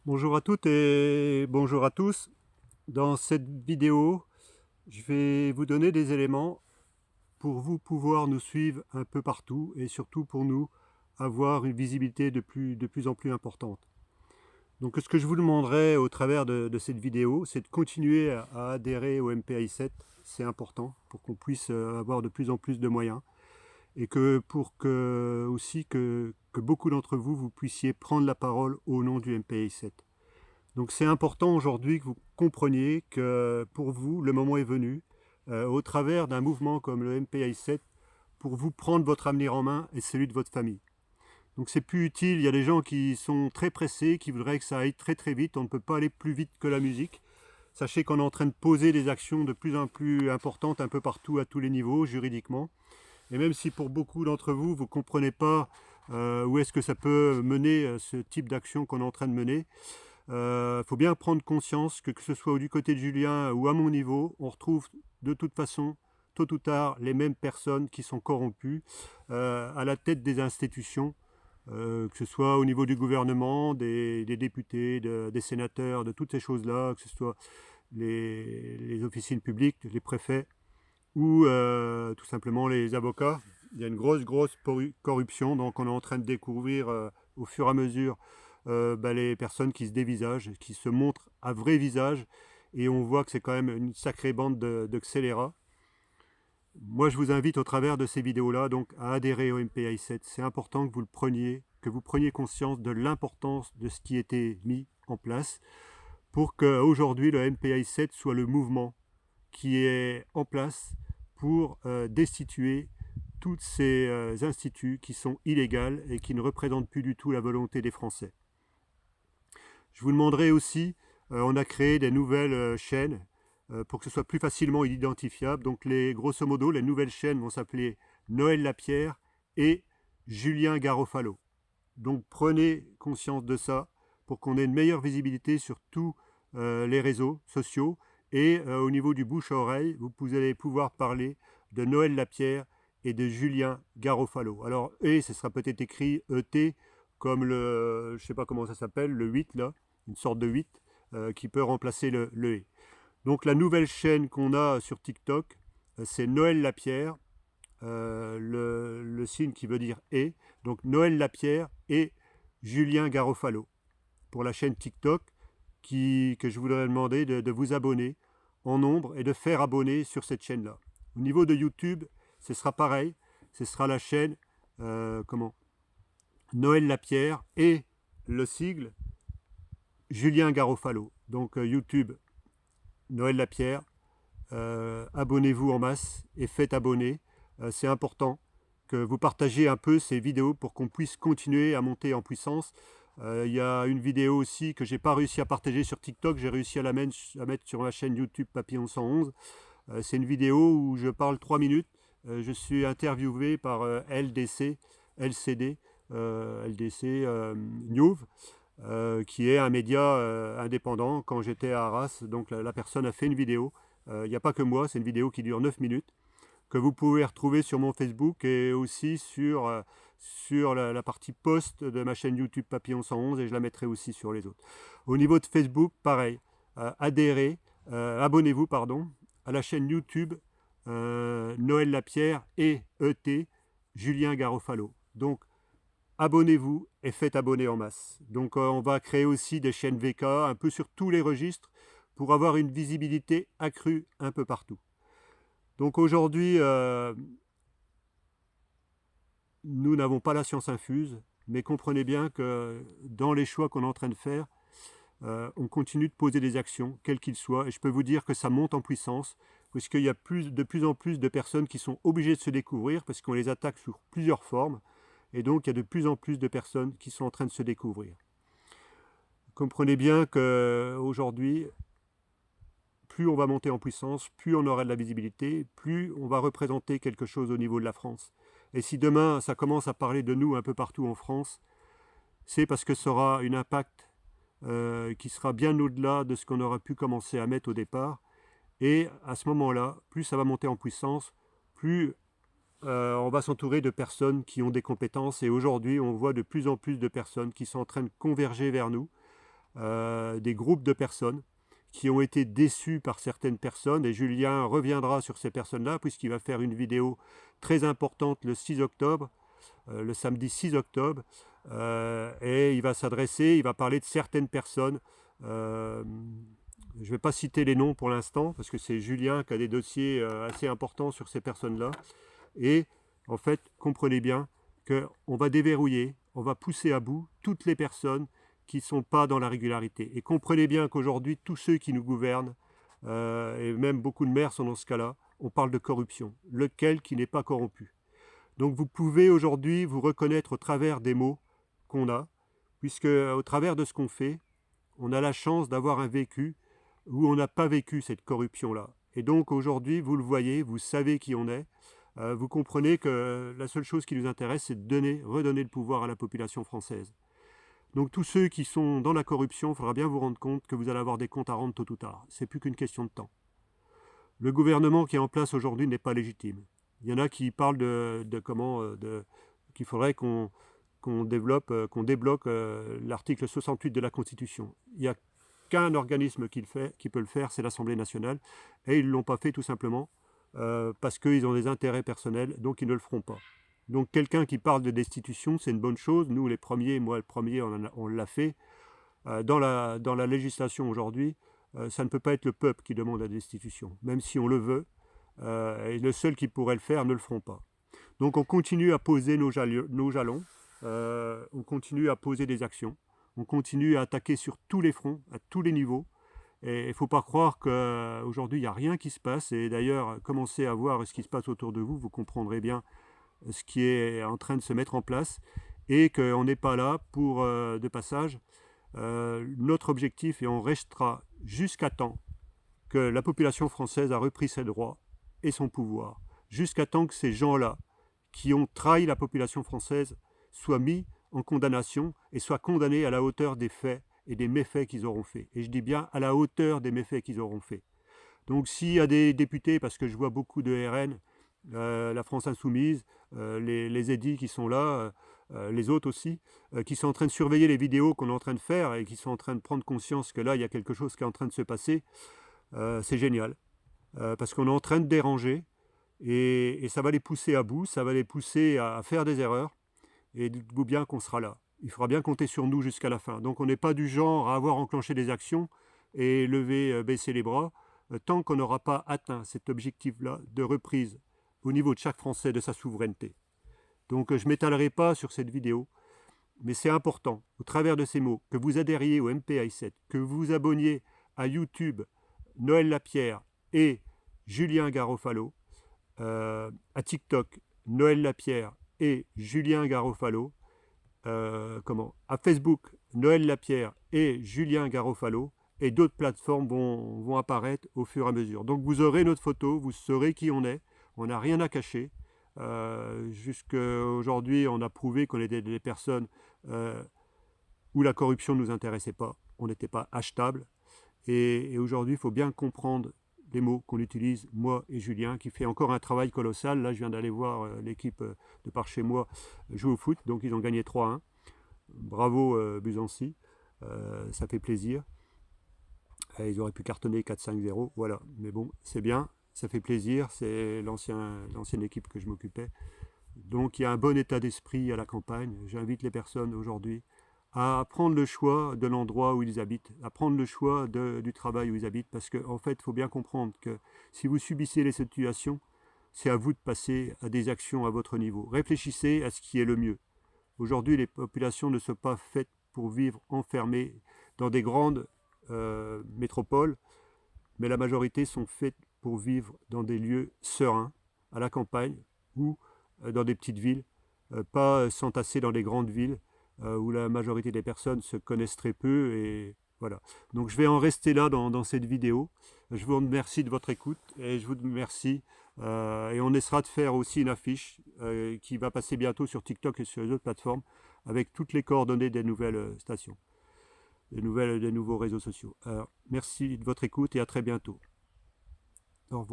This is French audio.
Bonjour à toutes et bonjour à tous. Dans cette vidéo, je vais vous donner des éléments pour vous pouvoir nous suivre un peu partout et surtout pour nous avoir une visibilité de plus en plus importante. Donc ce que je vous demanderai au travers de cette vidéo, c'est de continuer à adhérer au MPI 7. C'est important pour qu'on puisse avoir de plus en plus de moyens et que pour que aussi que beaucoup d'entre vous, vous puissiez prendre la parole au nom du MPI 7. Donc c'est important aujourd'hui que vous compreniez que pour vous, le moment est venu, au travers d'un mouvement comme le MPI 7, pour vous prendre votre avenir en main et celui de votre famille. Donc c'est plus utile, il y a des gens qui sont très pressés, qui voudraient que ça aille très très vite, on ne peut pas aller plus vite que la musique. Sachez qu'on est en train de poser des actions de plus en plus importantes un peu partout, à tous les niveaux, juridiquement. Et même si pour beaucoup d'entre vous, vous ne comprenez pas où est-ce que ça peut mener ce type d'action qu'on est en train de mener, faut bien prendre conscience que ce soit du côté de Julien ou à mon niveau, on retrouve de toute façon, tôt ou tard, les mêmes personnes qui sont corrompues à la tête des institutions, que ce soit au niveau du gouvernement, des députés, des sénateurs, de toutes ces choses-là, que ce soit les officines publiques, les préfets ou tout simplement les avocats. Il y a une grosse corruption, donc on est en train de découvrir au fur et à mesure les personnes qui se dévisagent, qui se montrent à vrai visage, et on voit que c'est quand même une sacrée bande de scélérats. Moi, je vous invite au travers de ces vidéos-là donc à adhérer au MPI 7. C'est important que vous le preniez, que vous preniez conscience de l'importance de ce qui a été mis en place pour qu'aujourd'hui le MPI 7 soit le mouvement qui est en place pour destituer tous ces instituts qui sont illégaux et qui ne représentent plus du tout la volonté des Français. Je vous demanderai aussi, on a créé des nouvelles chaînes pour que ce soit plus facilement identifiable. Donc grosso modo, les nouvelles chaînes vont s'appeler Noël Lapierre et Julien Garofalo. Donc prenez conscience de ça pour qu'on ait une meilleure visibilité sur tous les réseaux sociaux. Et au niveau du bouche à oreille, vous allez pouvoir parler de Noël Lapierre et de Julien Garofalo. Alors, ce sera peut-être écrit ET, comme je ne sais pas comment ça s'appelle, le 8 là, une sorte de 8 qui peut remplacer le E. Donc la nouvelle chaîne qu'on a sur TikTok, c'est Noël Lapierre, le signe qui veut dire et. Donc Noël Lapierre et Julien Garofalo pour la chaîne TikTok que je voudrais demander de vous abonner en nombre et de faire abonner sur cette chaîne-là. Au niveau de YouTube, ce sera pareil. Ce sera la chaîne Noël Lapierre et le sigle Julien Garofalo. Donc YouTube, Noël Lapierre. Abonnez-vous en masse et faites abonner. C'est important que vous partagiez un peu ces vidéos pour qu'on puisse continuer à monter en puissance. Il y a une vidéo aussi que j'ai pas réussi à partager sur TikTok, j'ai réussi à mettre sur ma chaîne YouTube Papillon 111. C'est une vidéo où je parle 3 minutes. Je suis interviewé par LDC, LCD, LDC News, qui est un média indépendant quand j'étais à Arras. Donc la personne a fait une vidéo. Il n'y a pas que moi, c'est une vidéo qui dure 9 minutes que vous pouvez retrouver sur mon Facebook et aussi sur la partie post de ma chaîne YouTube Papillon 111, et je la mettrai aussi sur les autres. Au niveau de Facebook, pareil, abonnez-vous pardon, à la chaîne YouTube Noël Lapierre et ET Julien Garofalo. Donc abonnez-vous et faites abonner en masse. Donc on va créer aussi des chaînes VK un peu sur tous les registres pour avoir une visibilité accrue un peu partout. Donc aujourd'hui, nous n'avons pas la science infuse, mais comprenez bien que dans les choix qu'on est en train de faire, on continue de poser des actions, quelles qu'ils soient, et je peux vous dire que ça monte en puissance, puisqu'il y a de plus en plus de personnes qui sont obligées de se découvrir, parce qu'on les attaque sous plusieurs formes, et donc il y a de plus en plus de personnes qui sont en train de se découvrir. Comprenez bien qu'aujourd'hui, plus on va monter en puissance, plus on aura de la visibilité, plus on va représenter quelque chose au niveau de la France. Et si demain ça commence à parler de nous un peu partout en France, c'est parce que ça aura un impact qui sera bien au-delà de ce qu'on aurait pu commencer à mettre au départ. Et à ce moment-là, plus ça va monter en puissance, plus on va s'entourer de personnes qui ont des compétences. Et aujourd'hui, on voit de plus en plus de personnes qui sont en train de converger vers nous des groupes de personnes qui ont été déçus par certaines personnes, et Julien reviendra sur ces personnes-là puisqu'il va faire une vidéo très importante le 6 octobre, le samedi 6 octobre, et il va parler de certaines personnes. Je ne vais pas citer les noms pour l'instant parce que c'est Julien qui a des dossiers assez importants sur ces personnes-là. Et en fait, comprenez bien qu'on va déverrouiller, on va pousser à bout toutes les personnes qui ne sont pas dans la régularité. Et comprenez bien qu'aujourd'hui, tous ceux qui nous gouvernent, et même beaucoup de maires sont dans ce cas-là, on parle de corruption. Lequel qui n'est pas corrompu? Donc vous pouvez aujourd'hui vous reconnaître au travers des mots qu'on a, puisque au travers de ce qu'on fait, on a la chance d'avoir un vécu où on n'a pas vécu cette corruption-là. Et donc aujourd'hui, vous le voyez, vous savez qui on est, vous comprenez que la seule chose qui nous intéresse, c'est de redonner le pouvoir à la population française. Donc tous ceux qui sont dans la corruption, il faudra bien vous rendre compte que vous allez avoir des comptes à rendre tôt ou tard. C'est plus qu'une question de temps. Le gouvernement qui est en place aujourd'hui n'est pas légitime. Il y en a qui parlent qu'il faudrait qu'on débloque l'article 68 de la Constitution. Il n'y a qu'un organisme qui peut le faire, c'est l'Assemblée nationale. Et ils ne l'ont pas fait tout simplement parce qu'ils ont des intérêts personnels, donc ils ne le feront pas. Donc quelqu'un qui parle de destitution, c'est une bonne chose. Nous, les premiers, moi le premier, on l'a fait. Dans la législation aujourd'hui, ça ne peut pas être le peuple qui demande la destitution, même si on le veut. Et le seul qui pourrait le faire ne le feront pas. Donc on continue à poser nos jalons, on continue à poser des actions, on continue à attaquer sur tous les fronts, à tous les niveaux. Et il ne faut pas croire qu'aujourd'hui il n'y a rien qui se passe. Et d'ailleurs, commencez à voir ce qui se passe autour de vous, vous comprendrez bien ce qui est en train de se mettre en place et qu'on n'est pas là pour de passage. Notre objectif, et on restera jusqu'à temps que la population française a repris ses droits et son pouvoir, jusqu'à temps que ces gens-là qui ont trahi la population française soient mis en condamnation et soient condamnés à la hauteur des faits et des méfaits qu'ils auront faits. Et je dis bien à la hauteur des méfaits qu'ils auront faits. Donc s'il y a des députés, parce que je vois beaucoup de RN, la France Insoumise, les édits qui sont là, les autres aussi, qui sont en train de surveiller les vidéos qu'on est en train de faire et qui sont en train de prendre conscience que là, il y a quelque chose qui est en train de se passer, c'est génial. Parce qu'on est en train de déranger et ça va les pousser à bout, ça va les pousser à faire des erreurs. Et dites-vous bien qu'on sera là. Il faudra bien compter sur nous jusqu'à la fin. Donc on n'est pas du genre à avoir enclenché des actions et baisser les bras, tant qu'on n'aura pas atteint cet objectif-là de reprise au niveau de chaque Français de sa souveraineté. Donc je ne m'étalerai pas sur cette vidéo, mais c'est important, au travers de ces mots, que vous adhériez au MPI7, que vous vous abonniez à YouTube, Noël Lapierre et Julien Garofalo, à TikTok, Noël Lapierre et Julien Garofalo, à Facebook, Noël Lapierre et Julien Garofalo, et d'autres plateformes vont apparaître au fur et à mesure. Donc vous aurez notre photo, vous saurez qui on est, on n'a rien à cacher. Jusqu'à aujourd'hui, on a prouvé qu'on était des personnes où la corruption ne nous intéressait pas, on n'était pas achetable. Et aujourd'hui, il faut bien comprendre les mots qu'on utilise, moi et Julien, qui fait encore un travail colossal. Là, je viens d'aller voir l'équipe de par chez moi jouer au foot, donc ils ont gagné 3-1. Bravo Buzancy, ça fait plaisir. Et ils auraient pu cartonner 4-5-0, voilà. Mais bon, c'est bien, ça fait plaisir, c'est l'ancienne équipe que je m'occupais. Donc il y a un bon état d'esprit à la campagne. J'invite les personnes aujourd'hui à prendre le choix de l'endroit où ils habitent, à prendre le choix du travail où ils habitent, parce qu'en fait, il faut bien comprendre que si vous subissez les situations, c'est à vous de passer à des actions à votre niveau. Réfléchissez à ce qui est le mieux. Aujourd'hui, les populations ne sont pas faites pour vivre enfermées dans des grandes métropoles, mais la majorité sont faites pour vivre dans des lieux sereins, à la campagne ou dans des petites villes, pas s'entasser dans les grandes villes où la majorité des personnes se connaissent très peu. Et voilà. Donc je vais en rester là dans cette vidéo. Je vous remercie de votre écoute et je vous remercie. Et on essaiera de faire aussi une affiche qui va passer bientôt sur TikTok et sur les autres plateformes avec toutes les coordonnées des nouvelles stations, des nouveaux réseaux sociaux. Alors, merci de votre écoute et à très bientôt. Au revoir.